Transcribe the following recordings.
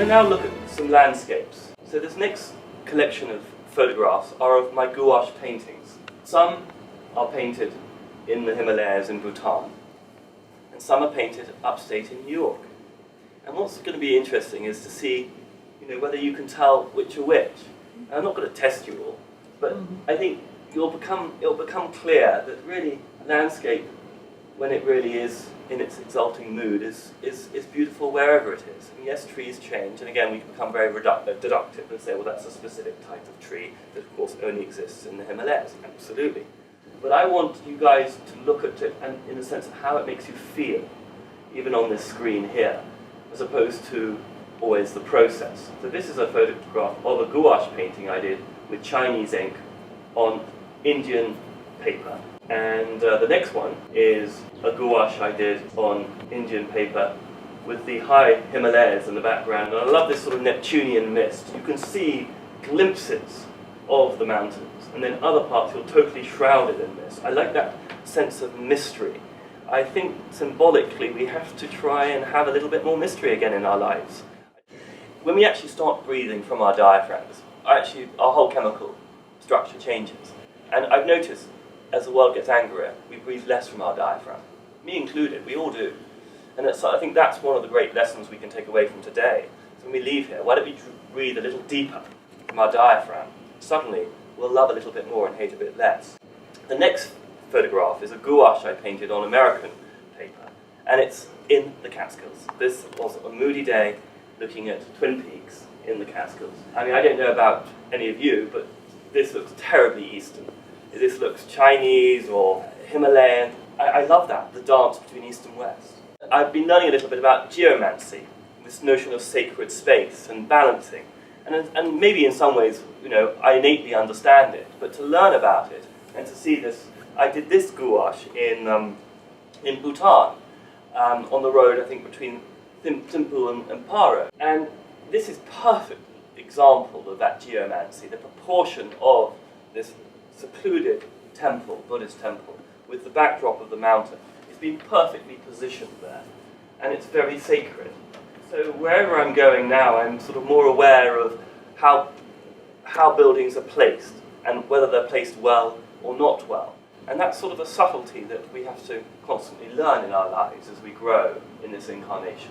to now look at some landscapes. So this next collection of photographs are of my gouache paintings. Some are painted in the Himalayas in Bhutan, and some are painted upstate in New York. And what's going to be interesting is to see, whether you can tell which are which. And I'm not going to test you all, but I think it'll become clear that really landscape, when it really is in its exalting mood, is beautiful wherever it is. And yes, trees change, and again we can become very deductive and say, well, that's a specific type of tree that of course only exists in the Himalayas. Absolutely. But I want you guys to look at it and in the sense of how it makes you feel, even on this screen here, as opposed to always the process. So this is a photograph of a gouache painting I did with Chinese ink on Indian paper. And the next one is a gouache I did on Indian paper with the high Himalayas in the background. And I love this sort of Neptunian mist. You can see glimpses of the mountains, and then other parts you're totally shrouded in mist. I like that sense of mystery. I think symbolically we have to try and have a little bit more mystery again in our lives. When we actually start breathing from our diaphragms, our whole chemical structure changes. And I've noticed, as the world gets angrier, we breathe less from our diaphragm. Me included, we all do. And I think that's one of the great lessons we can take away from today. So when we leave here, why don't we breathe a little deeper from our diaphragm? Suddenly, we'll love a little bit more and hate a bit less. The next photograph is a gouache I painted on American paper, and it's in the Catskills. This was a moody day looking at Twin Peaks in the Catskills. I mean, I don't know about any of you, but this looks terribly Eastern. This looks Chinese or Himalayan. I love that, the dance between East and West. I've been learning a little bit about geomancy, this notion of sacred space and balancing. And maybe in some ways, I innately understand it, but to learn about it and to see this, I did this gouache in Bhutan, on the road, I think, between Thimphu and Paro. And this is a perfect example of that geomancy, the proportion of this secluded temple, Buddhist temple, with the backdrop of the mountain. It's been perfectly positioned there, and it's very sacred. So wherever I'm going now, I'm sort of more aware of how buildings are placed, and whether they're placed well or not well. And that's sort of a subtlety that we have to constantly learn in our lives as we grow in this incarnation.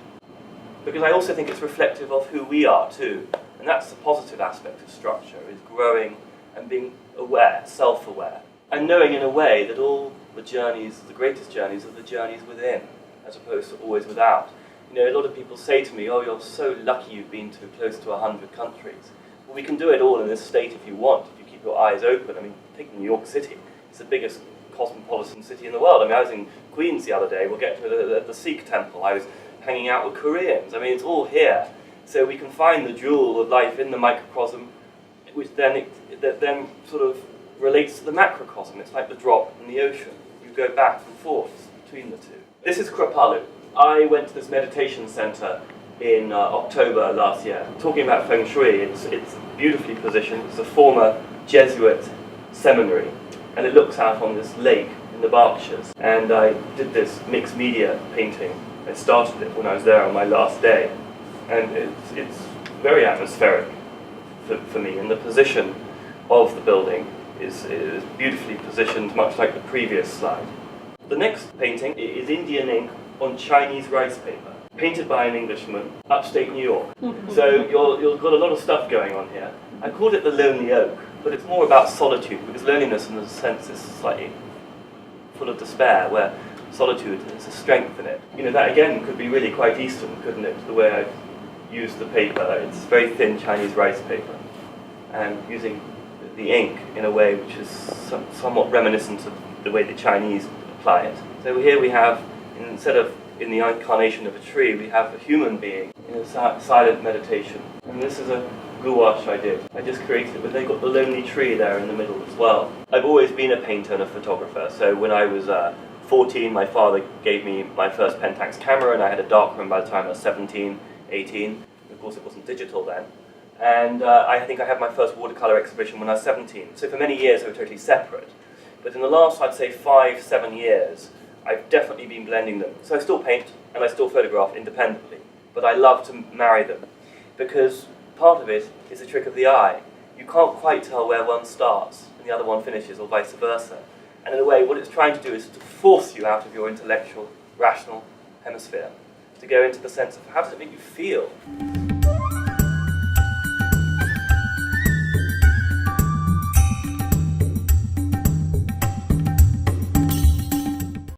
Because I also think it's reflective of who we are too, and that's the positive aspect of structure, is growing and being aware, self-aware, and knowing in a way that all the journeys, the greatest journeys, are the journeys within, as opposed to always without. A lot of people say to me, oh, you're so lucky you've been to close to 100 countries. Well, we can do it all in this state if you want, if you keep your eyes open. I mean, take New York City. It's the biggest cosmopolitan city in the world. I mean, I was in Queens the other day. We'll get to the Sikh temple. I was hanging out with Koreans. I mean, it's all here. So we can find the jewel of life in the microcosm, which then sort of relates to the macrocosm. It's like the drop in the ocean. You go back and forth between the two. This is Kripalu. I went to this meditation center in October last year, talking about feng shui. It's beautifully positioned. It's a former Jesuit seminary, and it looks out on this lake in the Berkshires. And I did this mixed media painting. I started it when I was there on my last day, and it's very atmospheric for me. And the position of the building is beautifully positioned, much like the previous slide. The next painting is Indian ink on Chinese rice paper, painted by an Englishman, upstate New York. So you've got a lot of stuff going on here. I called it the Lonely Oak, but it's more about solitude, because loneliness in a sense is slightly full of despair, where solitude has a strength in it. That again could be really quite Eastern, couldn't it? The way I've used the paper. It's very thin Chinese rice paper, and using the ink in a way which is somewhat reminiscent of the way the Chinese apply it. So here we have, instead of in the incarnation of a tree, we have a human being in a silent meditation. And this is a gouache I did. I just created it, but they've got the lonely tree there in the middle as well. I've always been a painter and a photographer. So when I was 14, my father gave me my first Pentax camera, and I had a darkroom by the time I was 17, 18. Of course, it wasn't digital then. And I think I had my first watercolor exhibition when I was 17. So for many years, they were totally separate. But in the last, I'd say 5-7 years, I've definitely been blending them. So I still paint and I still photograph independently, but I love to marry them. because part of it is a trick of the eye. You can't quite tell where one starts and the other one finishes, or vice versa. And in a way, what it's trying to do is to force you out of your intellectual, rational hemisphere, to go into the sense of how does it make you feel?